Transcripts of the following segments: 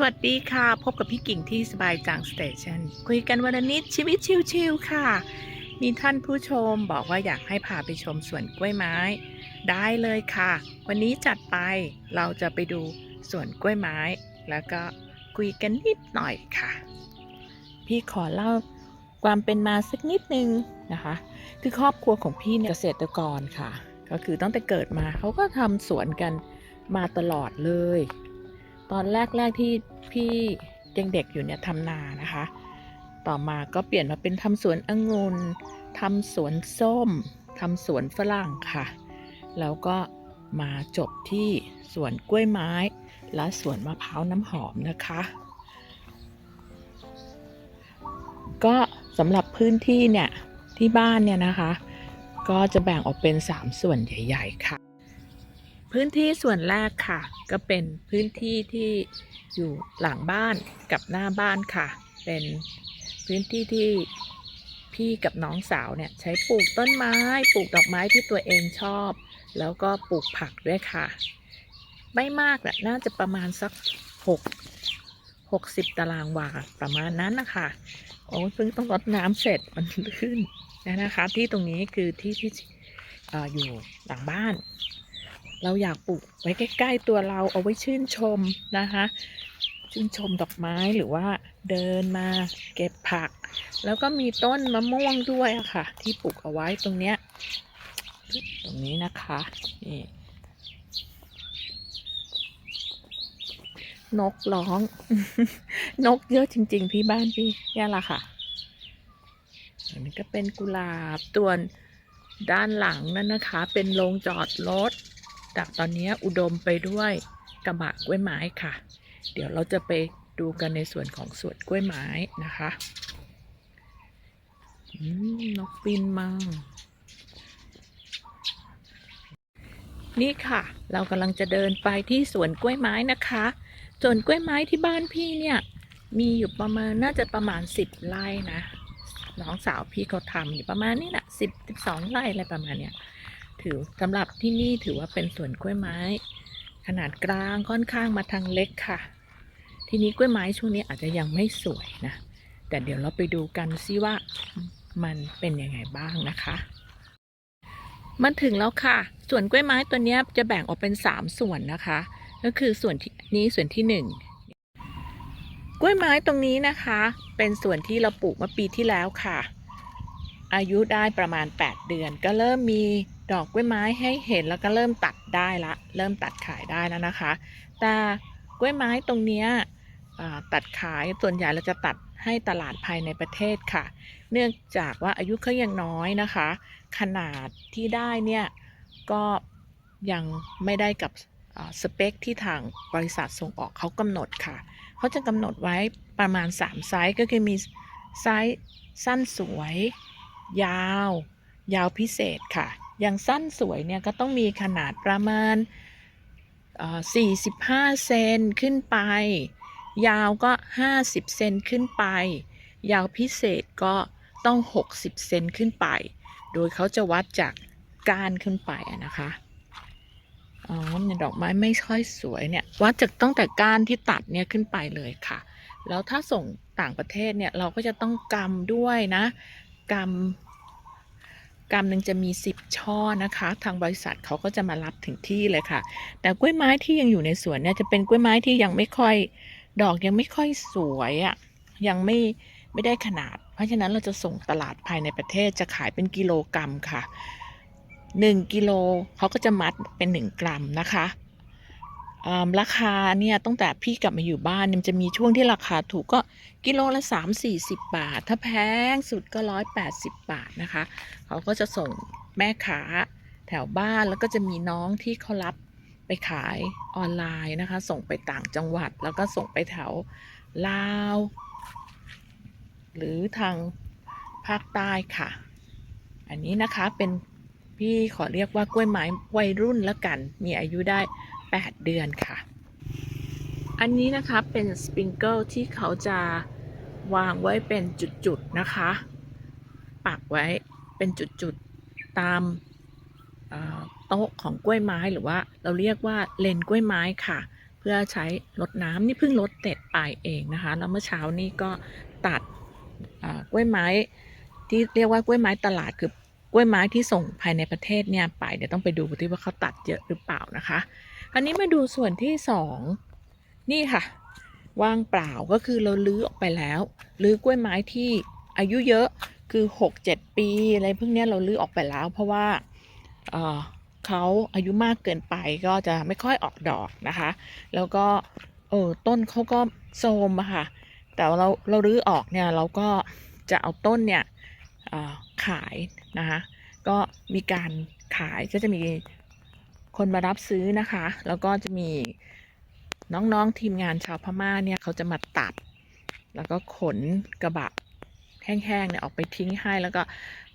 สวัสดีค่ะพบกับพี่กิ่งที่สบายจังสเตชันคุยกันวันละนิดชีวิตชิลๆค่ะมีท่านผู้ชมบอกว่าอยากให้พาไปชมสวนกล้วยไม้ได้เลยค่ะวันนี้จัดไปเราจะไปดูสวนกล้วยไม้แล้วก็คุยกันนิดหน่อยค่ะพี่ขอเล่าความเป็นมาสักนิดนึงนะคะคือครอบครัวของพี่เนี่ยเกษตรกรค่ะก็คือตั้งแต่เกิดมาเขาก็ทำสวนกันมาตลอดเลยตอนแรกที่พี่ยังเด็กอยู่เนี่ยทำนานะคะต่อมาก็เปลี่ยนมาเป็นทำสวนองุ่นทำสวนส้มทำสวนฝรั่งค่ะแล้วก็มาจบที่สวนกล้วยไม้และสวนมะพร้าวน้ำหอมนะคะก็สำหรับพื้นที่เนี่ยที่บ้านเนี่ยนะคะก็จะแบ่งออกเป็น3ส่วนใหญ่ๆค่ะพื้นที่ส่วนแรกค่ะก็เป็นพื้นที่ที่อยู่หลังบ้านกับหน้าบ้านค่ะเป็นพื้นที่ที่พี่กับน้องสาวเนี่ยใช้ปลูกต้นไม้ปลูกดอกไม้ที่ตัวเองชอบแล้วก็ปลูกผักด้วยค่ะไม่มากนะน่าจะประมาณสัก60 ตารางวาประมาณนั้นนะคะโอ้เพิ่งต้องรดน้ำเสร็จมันขึ้นนะคะที่ตรงนี้คือที่อยู่หลังบ้านเราอยากปลูกไว้ใกล้ๆตัวเราเอาไว้ชื่นชมนะคะชื่นชมดอกไม้หรือว่าเดินมาเก็บผักแล้วก็มีต้นมะม่วงด้วยค่ะที่ปลูกเอาไว้ตรงนี้นะคะนี่นกร้อง นกเยอะจริงๆพี่บ้านพี่นี่แหละค่ะอันนี้ก็เป็นกุหลาบตัวด้านหลังนั่นนะคะเป็นโรงจอดรถแต่ตอนนี้อุดมไปด้วยกระบะกล้วยไม้ค่ะเดี๋ยวเราจะไปดูกันในส่วนของสวนกล้วยไม้นะคะนกบินมานี่ค่ะเรากำลังจะเดินไปที่สวนกล้วยไม้นะคะสวนกล้วยไม้ที่บ้านพี่เนี่ยมีอยู่ประมาณน่าจะประมาณ10 ไร่นะน้องสาวพี่เขาทำอยู่ประมาณนี้นะ12 ไร่อะไรประมาณเนี้ยสำหรับที่นี่ถือว่าเป็นสวนกล้วยไม้ขนาดกลางค่อนข้างมาทางเล็กค่ะทีนี้กล้วยไม้ช่วงนี้อาจจะยังไม่สวยนะแต่เดี๋ยวเราไปดูกันซิว่ามันเป็นยังไงบ้างนะคะมันถึงแล้วค่ะส่วนกล้วยไม้ตัวนี้จะแบ่งออกเป็น3 ส่วนนะคะก็คือส่วนที่1กล้วยไม้ตรงนี้นะคะเป็นส่วนที่เราปลูกเมื่อปีที่แล้วค่ะอายุได้ประมาณ8 เดือนก็เริ่มมีดอกกล้วยไม้ให้เห็นแล้วก็เริ่มตัดได้ละเริ่มตัดขายได้แล้วนะคะแต่กล้วยไม้ตรงนี้ตัดขายส่วนใหญ่เราจะตัดให้ตลาดภายในประเทศค่ะเนื่องจากว่าอายุเขายังน้อยนะคะขนาดที่ได้เนี่ยก็ยังไม่ได้กับสเปคที่ทางบริษัทส่งออกเขากำหนดค่ะเขาจะกำหนดไว้ประมาณ3 ไซส์ก็คือมีไซส์สั้นสวยยาวพิเศษค่ะอย่างสั้นสวยเนี่ยก็ต้องมีขนาดประมาณ45 เซนขึ้นไปยาวก็50 เซนขึ้นไปยาวพิเศษก็ต้อง60 เซนขึ้นไปโดยเขาจะวัดจากก้านขึ้นไปนะคะเนี่ยดอกไม้ไม่ค่อยสวยเนี่ยวัดจากตั้งแต่ก้านที่ตัดเนี่ยขึ้นไปเลยค่ะแล้วถ้าส่งต่างประเทศเนี่ยเราก็จะต้องกำด้วยนะกำหนึ่งจะมี10 ช่อนะคะทางบริษัทเขาก็จะมารับถึงที่เลยค่ะแต่กล้วยไม้ที่ยังอยู่ในสวนเนี่ยจะเป็นกล้วยไม้ที่ยังไม่ค่อยดอกยังไม่ค่อยสวยอ่ะยังไม่ได้ขนาดเพราะฉะนั้นเราจะส่งตลาดภายในประเทศจะขายเป็นกิโลกรัมค่ะ1 กิโลเขาก็จะมัดเป็น 1 กรัมนะคะราคาเนี่ยตั้งแต่พี่กลับมาอยู่บ้านมันจะมีช่วงที่ราคาถูกก็กิโลละ30-40 บาทถ้าแพงสุดก็180 บาทนะคะเขาก็จะส่งแม่ค้าแถวบ้านแล้วก็จะมีน้องที่เขารับไปขายออนไลน์นะคะส่งไปต่างจังหวัดแล้วก็ส่งไปแถวลาวหรือทางภาคใต้ค่ะอันนี้นะคะเป็นพี่ขอเรียกว่ากล้วยไม้วัยรุ่นแล้วกันมีอายุได้8 เดือนค่ะอันนี้นะคะเป็นสปริงเกิลที่เขาจะวางไว้เป็นจุดๆนะคะปักไว้เป็นจุดๆตามโต๊ะของกล้วยไม้หรือว่าเราเรียกว่าเลนกล้วยไม้ค่ะเพื่อใช้รดน้ำนี่เพิ่งรดเสร็จไป ไปเองนะคะแล้วเมื่อเช้านี้ก็ตัดกล้วยไม้ที่เรียกว่ากล้วยไม้ตลาดคือกล้วยไม้ที่ส่งภายในประเทศเนี่ยไปเดี๋ยวต้องไปดูที่ว่าเขาตัดเยอะหรือเปล่านะคะอันนี้มาดูส่วนที่2นี่ค่ะว่างเปล่าก็คือเราลื้อออกไปแล้วลื้อกล้วยไม้ที่อายุเยอะคือ6-7 ปีอะไรพวกนี้เราลื้อออกไปแล้วเพราะว่าเขาอายุมากเกินไปก็จะไม่ค่อยออกดอกนะคะแล้วก็ต้นเขาก็โทรมอะค่ะแต่เรารื้อออกเนี่ยเราก็จะเอาต้นเนี่ยขายนะคะก็มีการขายก็จะมีคนมารับซื้อนะคะแล้วก็จะมีน้องๆทีมงานชาวพม่าเนี่ยเขาจะมาตัดแล้วก็ขนกระบะแห้งๆเนี่ยออกไปทิ้งให้แล้วก็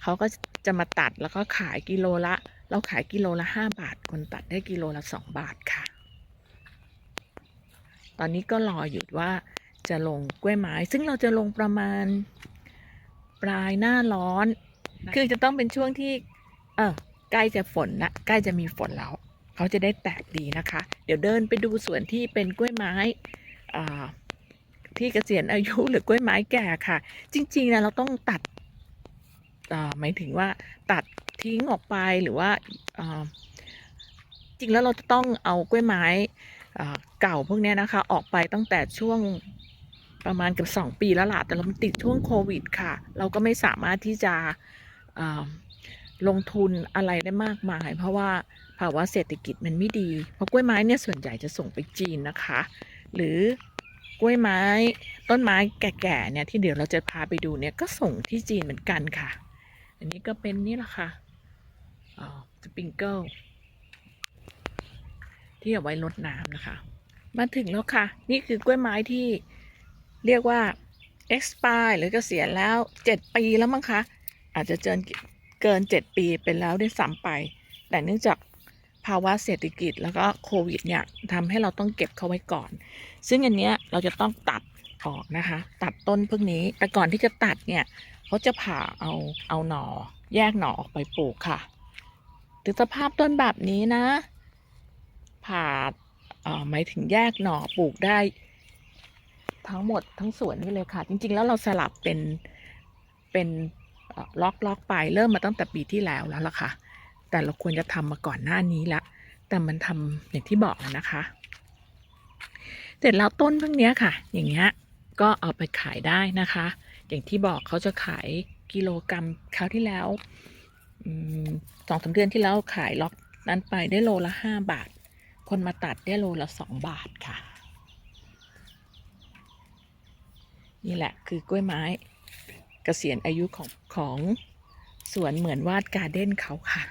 เขาก็จะมาตัดแล้วก็ขายกิโลละเราขายกิโลละ5 บาทคนตัดได้กิโลละ2 บาทค่ะตอนนี้ก็รออยู่ว่าจะลงกล้วยไม้ซึ่งเราจะลงประมาณปลายหน้าร้อนคือจะต้องเป็นช่วงที่ใกล้จะฝนละใกล้จะมีฝนแล้วเขาจะได้แตกดีนะคะเดี๋ยวเดินไปดูส่วนที่เป็นกล้วยไม้ที่เกษียณอายุหรือกล้วยไม้แก่ค่ะจริงๆนะเราต้องตัดหมายถึงว่าตัดทิ้งออกไปหรือว่าจริงแล้วเราจะต้องเอากล้วยไม้เก่าพวกนี้นะคะออกไปตั้งแต่ช่วงประมาณเกือบ2 ปีแล้วล่ะแต่เราติดช่วงโควิดค่ะเราก็ไม่สามารถที่จะลงทุนอะไรได้มากมายเพราะว่าภาวะเศรษฐกิจมันไม่ดีเพราะกล้วยไม้เนี่ยส่วนใหญ่จะส่งไปจีนนะคะหรือกล้วยไม้ต้นไม้แก่ๆเนี่ยที่เดี๋ยวเราจะพาไปดูเนี่ยก็ส่งที่จีนเหมือนกันค่ะอันนี้ก็เป็นนี่แหละค่ะสปริงเกิลที่เอาไว้รดน้ำนะคะมาถึงแล้วค่ะนี่คือกล้วยไม้ที่เรียกว่า expire หรือเกษียณแล้ว7 ปีแล้วมั้งคะอาจจะเกิน7 ปีเป็นแล้วได้ซ้ำไปแต่เนื่องจากภาวะเศรษฐกิจแล้วก็โควิดเนี่ยทำให้เราต้องเก็บเขาไว้ก่อนซึ่งอันเนี้ยเราจะต้องตัดออกนะคะตัดต้นพวกนี้แต่ก่อนที่จะตัดเนี่ยเขาจะผ่าเอาหน่อแยกหน่อออกไปปลูกค่ะถึงสภาพต้นแบบนี้นะผ่าหมายถึงแยกหน่อปลูกได้ทั้งหมดทั้งสวนนี่เลยค่ะจริงๆแล้วเราสลับเป็นล็อกไปเริ่มมาตั้งแต่ปีที่แล้วล่ะค่ะแต่เราควรจะทำมาก่อนหน้านี้ละแต่มันทำอย่างที่บอกแล้วนะคะเสร็จแล้วต้นพวกนี้ค่ะอย่างเงี้ยก็เอาไปขายได้นะคะอย่างที่บอกเขาจะขายกิโลกรัมคราวที่แล้ว2-3 เดือนที่แล้วขายล็อกนั้นไปได้โลละ5 บาทคนมาตัดได้โลละ2 บาทค่ะนี่แหละคือกล้วยไม้เกษียณอายุของสวนเหมือนวาดการ์เด้นเขาค่ะ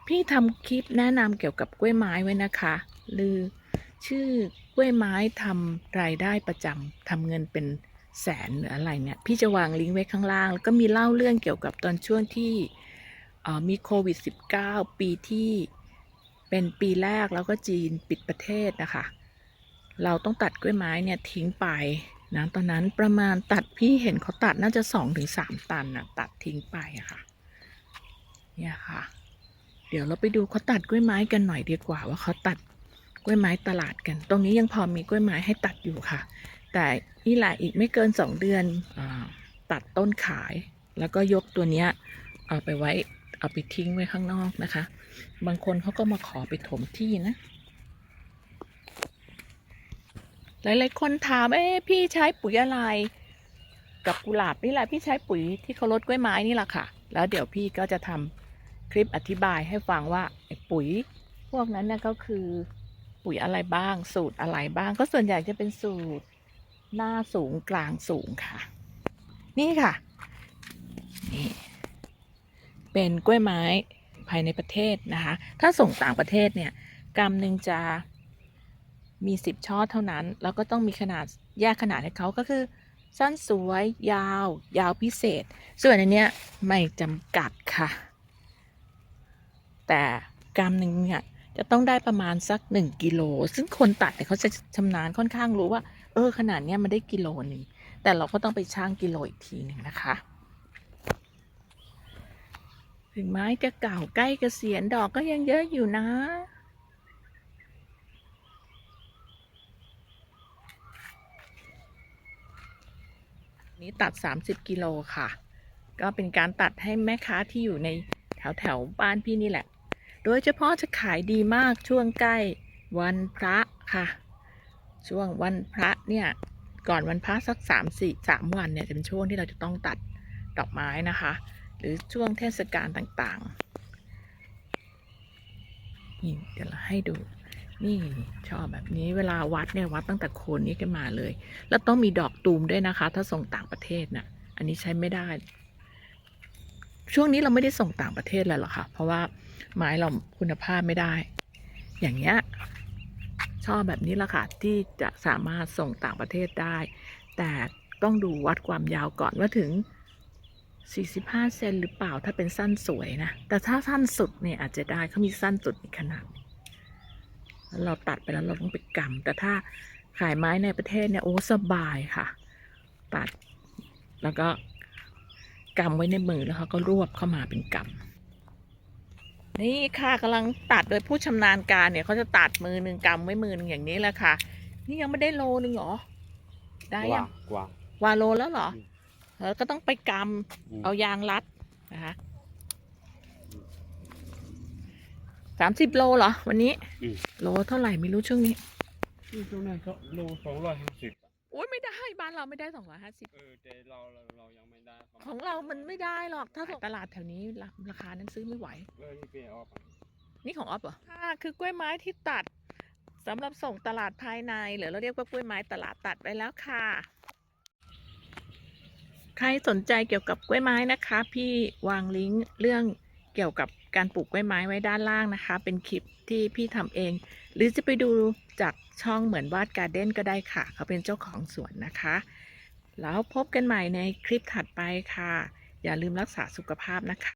พี่ทำคลิปแนะนำเกี่ยวกับกล้วยไม้ไว้นะคะหรือชื่อกล้วยไม้ทำรายได้ประจำทำเงินเป็นแสนหรืออะไรเนี่ยพี่จะวางลิงก์ไว้ข้างล่างแล้วก็มีเล่าเรื่องเกี่ยวกับตอนช่วงที่มีโควิด 19ปีที่เป็นปีแรกแล้วก็จีนปิดประเทศนะคะเราต้องตัดกล้วยไม้เนี่ยทิ้งไปนะตอนนั้นประมาณตัดพี่เห็นเขาตัดน่าจะ2-3 ตันนะตัดทิ้งไปอะค่ะเนี่ยค่ะเดี๋ยวเราไปดูเขาตัดกล้วยไม้กันหน่อยดีกว่าว่าเขาตัดกล้วยไม้ตลาดกันตรงนี้ยังพอมีกล้วยไม้ให้ตัดอยู่ค่ะแต่นี่แหละอีกไม่เกิน2 เดือนตัดต้นขายแล้วก็ยกตัวเนี้ยเอาไปทิ้งไว้ข้างนอกนะคะบางคนเขาก็มาขอไปถมที่นะหลายๆคนถามพี่ใช้ปุ๋ยอะไรกับกุหลาบนี่แหละพี่ใช้ปุ๋ยที่เขาลดกล้วยไม้นี่แหละค่ะแล้วเดี๋ยวพี่ก็จะทำคลิปอธิบายให้ฟังว่าปุ๋ยพวกนั้นเนี่ยก็คือปุ๋ยอะไรบ้างสูตรอะไรบ้างก็ส่วนใหญ่จะเป็นสูตรหน้าสูงกลางสูงค่ะนี่ค่ะนี่เป็นกล้วยไม้ภายในประเทศนะคะถ้าส่งต่างประเทศเนี่ยกรัมหนึ่งจะมี10 ช่อเท่านั้นแล้วก็ต้องมีขนาดแยกขนาดให้เขาก็คือสั้นสวยยาวพิเศษส่วนอันเนี้ยไม่จำกัดค่ะแต่กรัมหนึ่งเนี่ยจะต้องได้ประมาณสัก1 กิโลซึ่งคนตัดเนี่ยเขาจะชำนาญค่อนข้างรู้ว่าขนาดเนี้ยมันได้กิโลหนึ่งแต่เราก็ต้องไปชั่งกิโลอีกทีหนึ่งนะคะถึงไม้จะเก่าใกล้เกษียณดอกก็ยังเยอะอยู่นะ นี้ตัด 30 กิโลค่ะ ก็เป็นการตัดให้แม่ค้าที่อยู่ในแถวบ้านพี่นี่แหละ โดยเฉพาะจะขายดีมากช่วงใกล้วันพระค่ะ ช่วงวันพระเนี่ย ก่อนวันพระสัก3 วันเนี่ยจะเป็นช่วงที่เราจะต้องตัดดอกไม้นะคะ หรือช่วงเทศกาลต่างๆนี่เดี๋ยวเราให้ดูนี่ชอบแบบนี้เวลาวัดเนี่ยวัดตั้งแต่โคนนี้กันมาเลย แล้วต้องมีดอกตูมด้วยนะคะ ถ้าส่งต่างประเทศนะอันนี้ใช้ไม่ได้ ช่วงนี้เราไม่ได้ส่งต่างประเทศแล้วหรอกค่ะ เพราะว่าไม้เราคุณภาพไม่ได้ อย่างเงี้ยชอบแบบนี้แหละค่ะที่จะสามารถส่งต่างประเทศได้ แต่ต้องดูวัดความยาวก่อนว่าถึง45 เซนหรือเปล่าถ้าเป็นสั้นสวยนะ แต่ถ้าสั้นสุดเนี่ยอาจจะได้เขามีสั้นสุดอีกขนาดแล้วเราตัดไปแล้วเราต้องไปกำแต่ถ้าขายไม้ในประเทศเนี่ยโอ้สบายค่ะตัดแล้วก็กำไว้ในมือแล้วเขาก็รวบเข้ามาเป็นกำนี่ค่ะกำลังตัดโดยผู้ชำนาญการเนี่ยเขาจะตัดมือหนึ่งกำไว้มือหนึ่งอย่างนี้แหละค่ะนี่ยังไม่ได้โลนึงเหรอได้ยังวาโลแล้วเหรอแล้วก็ต้องไปกำเอายางรัดนะคะ30 โลเหรอวันนี้โลเท่าไหร่ไม่รู้ช่วงนี้ช่วงนั้นก็โล250อุ้ยไม่ได้บ้านเราไม่ได้250แต่เรายังไม่ได้ของเรามันไม่ได้หรอกถ้าตลาดแถวนี้ราคานั้นซื้อไม่ไหวนี่เป็นออฟนี่ของออฟเหรอค่ะคือกล้วยไม้ที่ตัดสำหรับส่งตลาดภายในหรือเราเรียกว่ากล้วยไม้ตลาดตัดไว้แล้วค่ะใครสนใจเกี่ยวกับกล้วยไม้นะคะพี่วางลิงก์เรื่องเกี่ยวกับการปลูกกล้วยไม้ไว้ด้านล่างนะคะเป็นคลิปที่พี่ทำเองหรือจะไปดูจากช่องเหมือนวาดการ์เด้นก็ได้ค่ะเขาเป็นเจ้าของสวนนะคะแล้วพบกันใหม่ในคลิปถัดไปค่ะอย่าลืมรักษาสุขภาพนะคะ